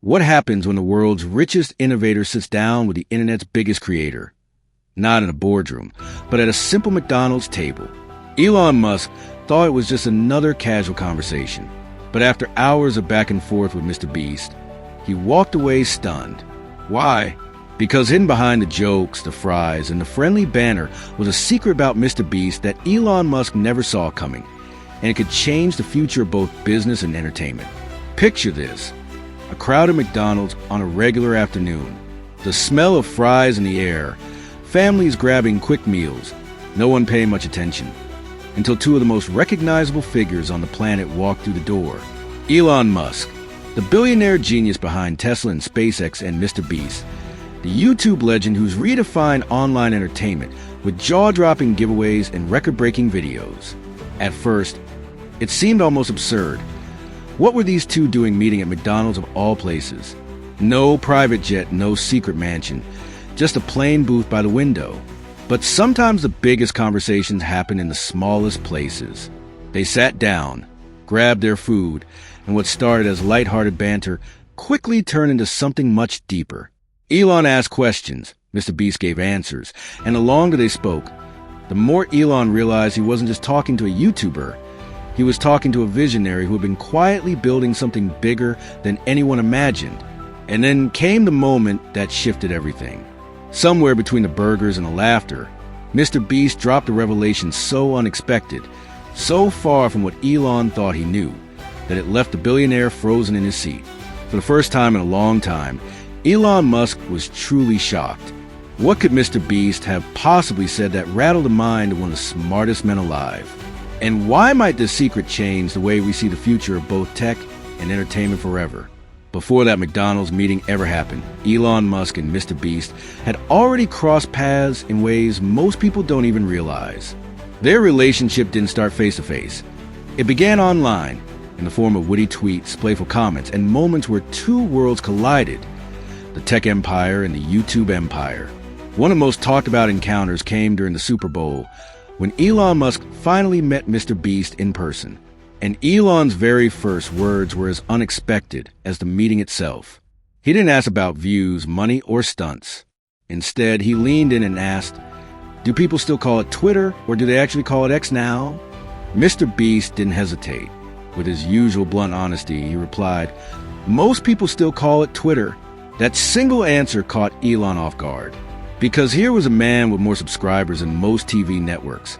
What happens when the world's richest innovator sits down with the internet's biggest creator? Not in a boardroom, but at a simple McDonald's table. Elon Musk thought it was just another casual conversation. But after hours of back and forth with MrBeast, he walked away stunned. Why? Because hidden behind the jokes, the fries, and the friendly banter was a secret about MrBeast that Elon Musk never saw coming, and it could change the future of both business and entertainment. Picture this. A crowded McDonald's on a regular afternoon. The smell of fries in the air. Families grabbing quick meals. No one paying much attention. Until two of the most recognizable figures on the planet walked through the door. Elon Musk, the billionaire genius behind Tesla and SpaceX, and MrBeast, the YouTube legend who's redefined online entertainment with jaw-dropping giveaways and record-breaking videos. At first, it seemed almost absurd. What were these two doing meeting at McDonald's of all places? No private jet, no secret mansion, just a plain booth by the window. But sometimes the biggest conversations happen in the smallest places. They sat down, grabbed their food, and what started as lighthearted banter quickly turned into something much deeper. Elon asked questions, MrBeast gave answers, and the longer they spoke, the more Elon realized he wasn't just talking to a YouTuber. He was talking to a visionary who had been quietly building something bigger than anyone imagined. And then came the moment that shifted everything. Somewhere between the burgers and the laughter, MrBeast dropped a revelation so unexpected, so far from what Elon thought he knew, that it left the billionaire frozen in his seat. For the first time in a long time, Elon Musk was truly shocked. What could MrBeast have possibly said that rattled the mind of one of the smartest men alive? And why might this secret change the way we see the future of both tech and entertainment forever? Before that McDonald's meeting ever happened, Elon Musk and MrBeast had already crossed paths in ways most people don't even realize. Their relationship didn't start face-to-face. It began online, in the form of witty tweets, playful comments, and moments where two worlds collided, the tech empire and the YouTube empire. One of the most talked about encounters came during the Super Bowl, when Elon Musk finally met MrBeast in person. And Elon's very first words were as unexpected as the meeting itself. He didn't ask about views, money, or stunts. Instead, he leaned in and asked, "Do people still call it Twitter, or do they actually call it X now?" MrBeast didn't hesitate. With his usual blunt honesty, he replied, "Most people still call it Twitter." That single answer caught Elon off guard. Because here was a man with more subscribers than most TV networks,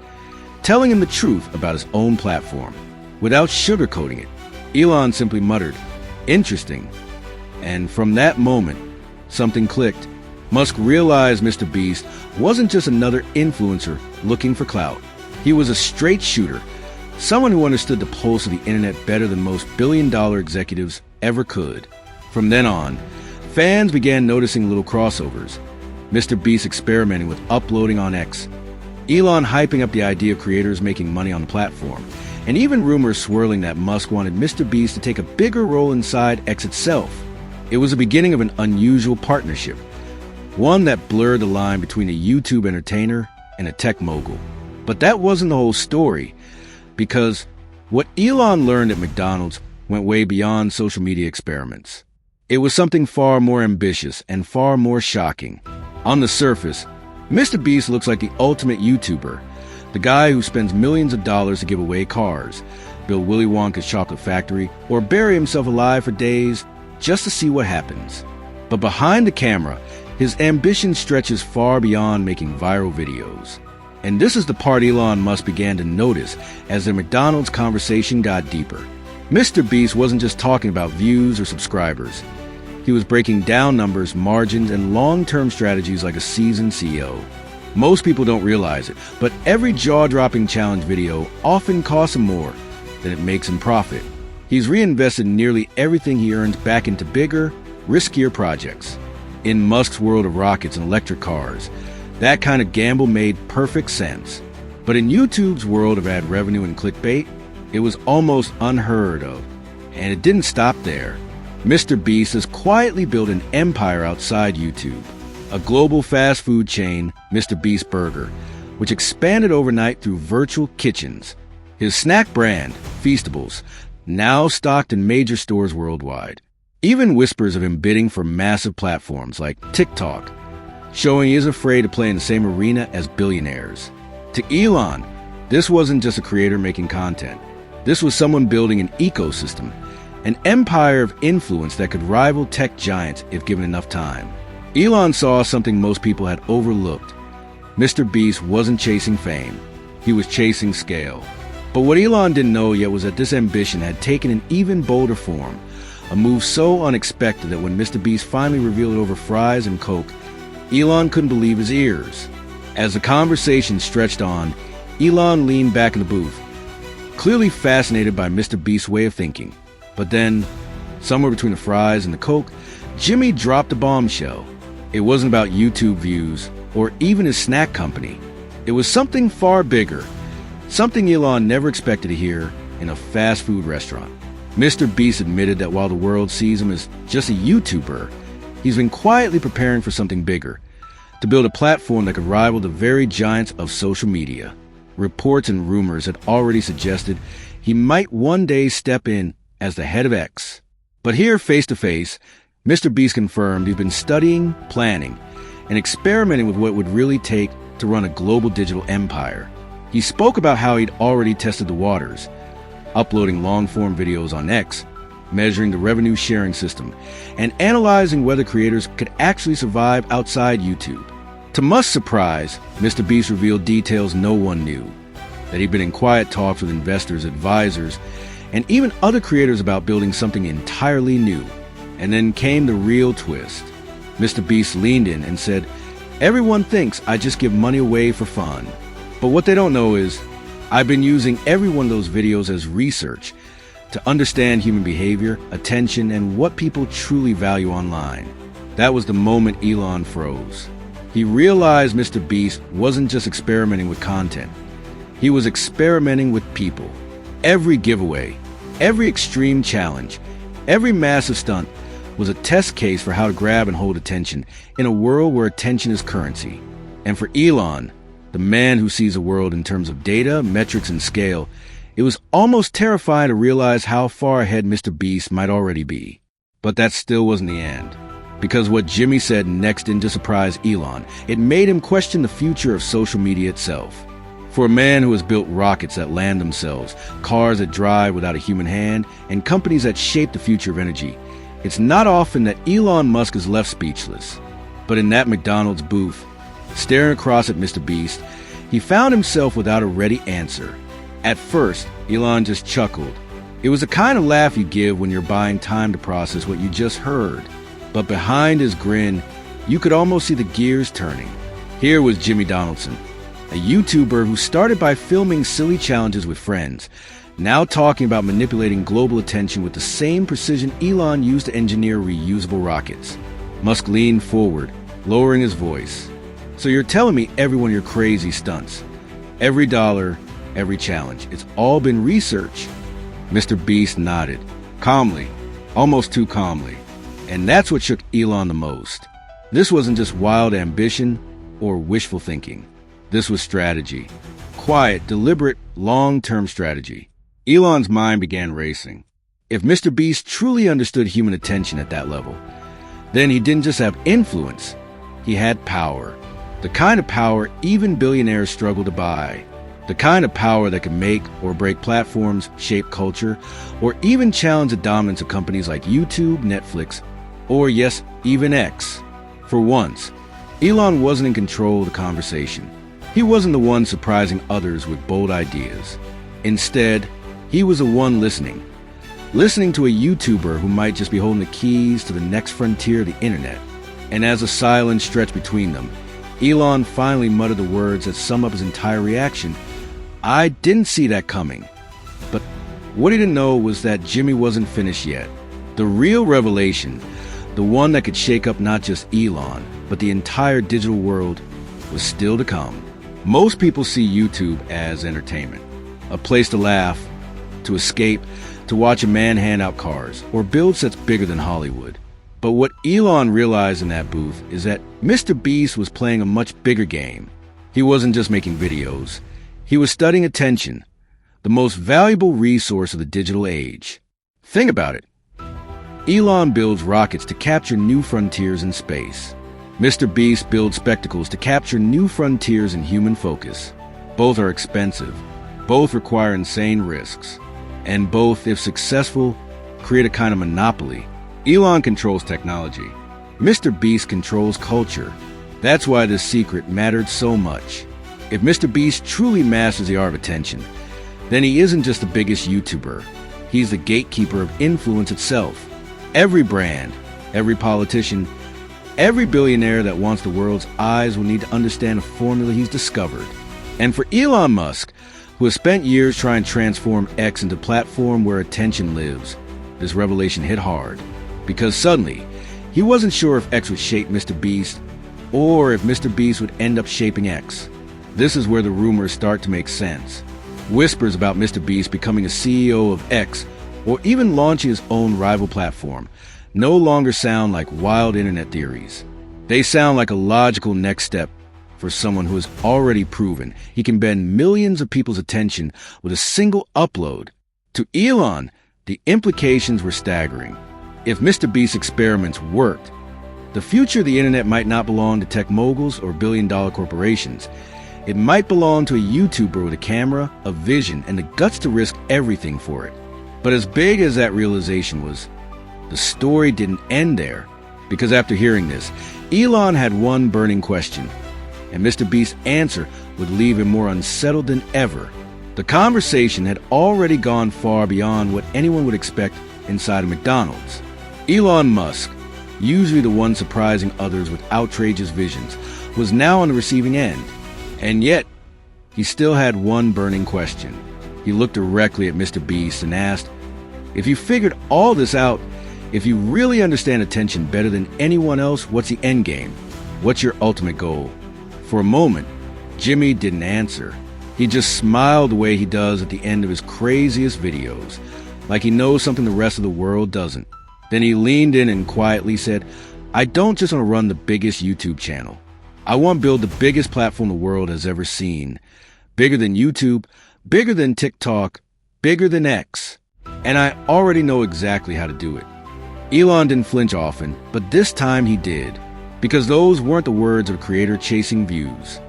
telling him the truth about his own platform, without sugarcoating it. Elon simply muttered, "Interesting." And from that moment, something clicked. Musk realized MrBeast wasn't just another influencer looking for clout. He was a straight shooter, someone who understood the pulse of the internet better than most billion-dollar executives ever could. From then on, fans began noticing little crossovers. MrBeast experimenting with uploading on X, Elon hyping up the idea of creators making money on the platform, and even rumors swirling that Musk wanted MrBeast to take a bigger role inside X itself. It was the beginning of an unusual partnership, one that blurred the line between a YouTube entertainer and a tech mogul. But that wasn't the whole story, because what Elon learned at McDonald's went way beyond social media experiments. It was something far more ambitious and far more shocking. On the surface, MrBeast looks like the ultimate YouTuber, the guy who spends millions of dollars to give away cars, build Willy Wonka's chocolate factory, or bury himself alive for days just to see what happens. But behind the camera, his ambition stretches far beyond making viral videos. And this is the part Elon Musk began to notice as their McDonald's conversation got deeper. MrBeast wasn't just talking about views or subscribers. He was breaking down numbers, margins, and long-term strategies like a seasoned CEO. Most people don't realize it, but every jaw-dropping challenge video often costs him more than it makes him profit. He's reinvested nearly everything he earns back into bigger, riskier projects. In Musk's world of rockets and electric cars, that kind of gamble made perfect sense. But in YouTube's world of ad revenue and clickbait, it was almost unheard of. And it didn't stop there. MrBeast has quietly built an empire outside YouTube. A global fast food chain, MrBeast Burger, which expanded overnight through virtual kitchens. His snack brand, Feastables, now stocked in major stores worldwide. Even whispers of him bidding for massive platforms like TikTok, showing he isn't afraid to play in the same arena as billionaires. To Elon, this wasn't just a creator making content. This was someone building an ecosystem, an empire of influence that could rival tech giants if given enough time. Elon saw something most people had overlooked. MrBeast wasn't chasing fame. He was chasing scale. But what Elon didn't know yet was that this ambition had taken an even bolder form, a move so unexpected that when MrBeast finally revealed it over fries and Coke, Elon couldn't believe his ears. As the conversation stretched on, Elon leaned back in the booth, clearly fascinated by MrBeast's way of thinking. But then, somewhere between the fries and the Coke, Jimmy dropped a bombshell. It wasn't about YouTube views or even his snack company. It was something far bigger, something Elon never expected to hear in a fast food restaurant. MrBeast admitted that while the world sees him as just a YouTuber, he's been quietly preparing for something bigger, to build a platform that could rival the very giants of social media. Reports and rumors had already suggested he might one day step in as the head of X. But here, face to face, MrBeast confirmed he'd been studying, planning, and experimenting with what it would really take to run a global digital empire. He spoke about how he'd already tested the waters, uploading long-form videos on X, measuring the revenue sharing system, and analyzing whether creators could actually survive outside YouTube. To Musk's surprise, MrBeast revealed details no one knew, that he'd been in quiet talks with investors, advisors, and even other creators about building something entirely new. And then came the real twist. MrBeast leaned in and said, "Everyone thinks I just give money away for fun. But what they don't know is, I've been using every one of those videos as research to understand human behavior, attention, and what people truly value online." That was the moment Elon froze. He realized MrBeast wasn't just experimenting with content. He was experimenting with people. Every giveaway, every extreme challenge, every massive stunt was a test case for how to grab and hold attention in a world where attention is currency. And for Elon, the man who sees the world in terms of data, metrics, and scale, it was almost terrifying to realize how far ahead MrBeast might already be. But that still wasn't the end. Because what Jimmy said next didn't just surprise Elon. It made him question the future of social media itself. For a man who has built rockets that land themselves, cars that drive without a human hand, and companies that shape the future of energy, it's not often that Elon Musk is left speechless. But in that McDonald's booth, staring across at MrBeast, he found himself without a ready answer. At first, Elon just chuckled. It was the kind of laugh you give when you're buying time to process what you just heard. But behind his grin, you could almost see the gears turning. Here was Jimmy Donaldson, a YouTuber who started by filming silly challenges with friends, now talking about manipulating global attention with the same precision Elon used to engineer reusable rockets. Musk leaned forward, lowering his voice. "So you're telling me every one of your crazy stunts, every dollar, every challenge, it's all been research?" MrBeast nodded, calmly, almost too calmly. And that's what shook Elon the most. This wasn't just wild ambition or wishful thinking. This was strategy. Quiet, deliberate, long-term strategy. Elon's mind began racing. If MrBeast truly understood human attention at that level, then he didn't just have influence, he had power. The kind of power even billionaires struggle to buy. The kind of power that can make or break platforms, shape culture, or even challenge the dominance of companies like YouTube, Netflix, or yes, even X. For once, Elon wasn't in control of the conversation. He wasn't the one surprising others with bold ideas. Instead, he was the one listening to a YouTuber who might just be holding the keys to the next frontier of the internet. And as a silence stretched between them, Elon finally muttered the words that sum up his entire reaction. "I didn't see that coming." But what he didn't know was that Jimmy wasn't finished yet. The real revelation, the one that could shake up not just Elon, but the entire digital world, was still to come. Most people see YouTube as entertainment, a place to laugh, to escape, to watch a man hand out cars, or build sets bigger than Hollywood. But what Elon realized in that booth is that MrBeast was playing a much bigger game. He wasn't just making videos. He was studying attention, the most valuable resource of the digital age. Think about it. Elon builds rockets to capture new frontiers in space. MrBeast builds spectacles to capture new frontiers in human focus. Both are expensive, both require insane risks, and both, if successful, create a kind of monopoly. Elon controls technology. MrBeast controls culture. That's why this secret mattered so much. If MrBeast truly masters the art of attention, then he isn't just the biggest YouTuber. He's the gatekeeper of influence itself. Every brand, every politician, every billionaire that wants the world's eyes will need to understand a formula he's discovered. And for Elon Musk, who has spent years trying to transform X into a platform where attention lives, this revelation hit hard. Because suddenly, he wasn't sure if X would shape MrBeast or if MrBeast would end up shaping X. This is where the rumors start to make sense. Whispers about MrBeast becoming a CEO of X or even launching his own rival platform no longer sound like wild internet theories. They sound like a logical next step for someone who has already proven he can bend millions of people's attention with a single upload. To Elon, the implications were staggering. If MrBeast's experiments worked, the future of the internet might not belong to tech moguls or billion-dollar corporations. It might belong to a YouTuber with a camera, a vision, and the guts to risk everything for it. But as big as that realization was, the story didn't end there. Because after hearing this, Elon had one burning question, and MrBeast's answer would leave him more unsettled than ever. The conversation had already gone far beyond what anyone would expect inside of McDonald's. Elon Musk, usually the one surprising others with outrageous visions, was now on the receiving end. And yet, he still had one burning question. He looked directly at MrBeast and asked, if you figured all this out, if you really understand attention better than anyone else, what's the end game? What's your ultimate goal? For a moment, Jimmy didn't answer. He just smiled the way he does at the end of his craziest videos, like he knows something the rest of the world doesn't. Then he leaned in and quietly said, I don't just want to run the biggest YouTube channel. I want to build the biggest platform the world has ever seen. Bigger than YouTube, bigger than TikTok, bigger than X. And I already know exactly how to do it. Elon didn't flinch often, but this time he did. Because those weren't the words of a creator chasing views.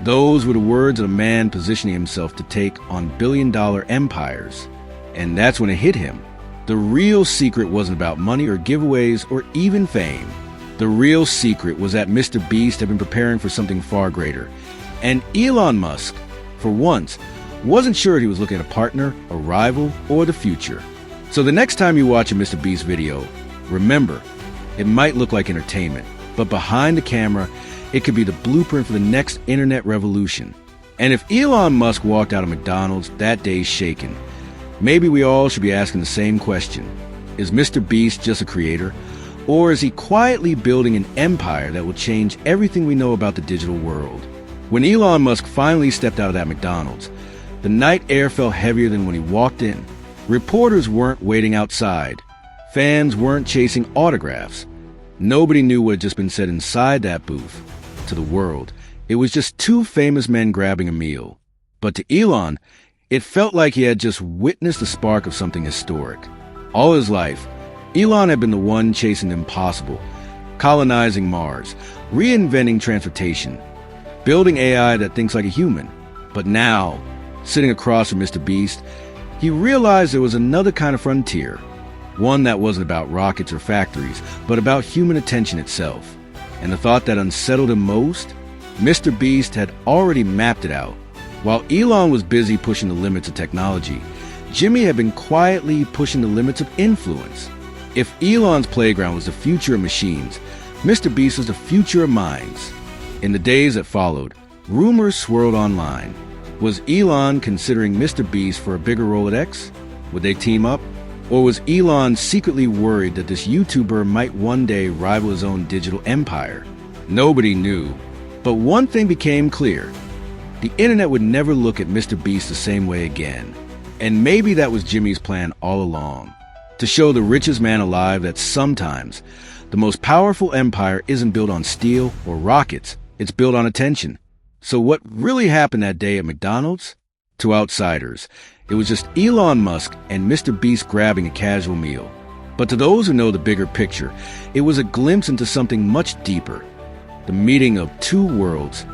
Those were the words of a man positioning himself to take on billion-dollar empires. And that's when it hit him. The real secret wasn't about money or giveaways or even fame. The real secret was that MrBeast had been preparing for something far greater. And Elon Musk, for once, wasn't sure if he was looking at a partner, a rival, or the future. So the next time you watch a MrBeast video, remember, it might look like entertainment, but behind the camera, it could be the blueprint for the next internet revolution. And if Elon Musk walked out of McDonald's that day shaken, maybe we all should be asking the same question. Is MrBeast just a creator? Or is he quietly building an empire that will change everything we know about the digital world? When Elon Musk finally stepped out of that McDonald's, the night air felt heavier than when he walked in. Reporters weren't waiting outside. Fans weren't chasing autographs. Nobody knew what had just been said inside that booth. To the world, it was just two famous men grabbing a meal. But to Elon, it felt like he had just witnessed the spark of something historic. All his life, Elon had been the one chasing the impossible, colonizing Mars, reinventing transportation, building AI that thinks like a human. But now, sitting across from MrBeast, he realized there was another kind of frontier, one that wasn't about rockets or factories, but about human attention itself. And the thought that unsettled him most? MrBeast had already mapped it out. While Elon was busy pushing the limits of technology, Jimmy had been quietly pushing the limits of influence. If Elon's playground was the future of machines, MrBeast was the future of minds. In the days that followed, rumors swirled online. Was Elon considering MrBeast for a bigger role at X? Would they team up? Or was Elon secretly worried that this YouTuber might one day rival his own digital empire? Nobody knew. But one thing became clear. The internet would never look at MrBeast the same way again. And maybe that was Jimmy's plan all along. To show the richest man alive that sometimes the most powerful empire isn't built on steel or rockets, it's built on attention. So what really happened that day at McDonald's? To outsiders, it was just Elon Musk and MrBeast grabbing a casual meal. But to those who know the bigger picture, it was a glimpse into something much deeper. The meeting of two worlds,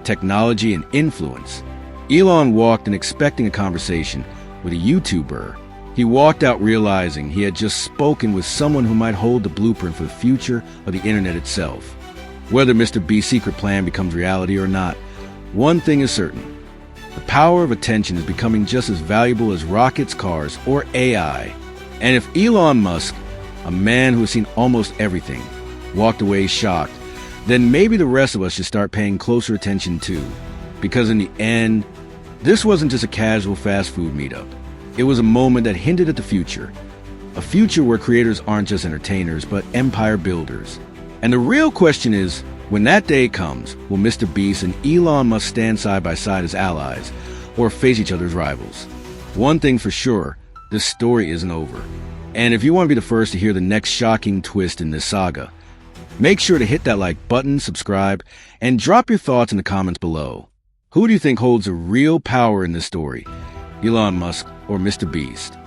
technology and influence. Elon walked in expecting a conversation with a YouTuber. He walked out realizing he had just spoken with someone who might hold the blueprint for the future of the internet itself. Whether MrBeast's secret plan becomes reality or not, one thing is certain. The power of attention is becoming just as valuable as rockets, cars, or AI. And if Elon Musk, a man who has seen almost everything, walked away shocked, then maybe the rest of us should start paying closer attention too. Because in the end, this wasn't just a casual fast food meetup. It was a moment that hinted at the future. A future where creators aren't just entertainers, but empire builders. And the real question is, when that day comes, will MrBeast and Elon Musk stand side by side as allies, or face each other as rivals? One thing for sure, this story isn't over. And if you want to be the first to hear the next shocking twist in this saga, make sure to hit that like button, subscribe, and drop your thoughts in the comments below. Who do you think holds the real power in this story? Elon Musk or MrBeast?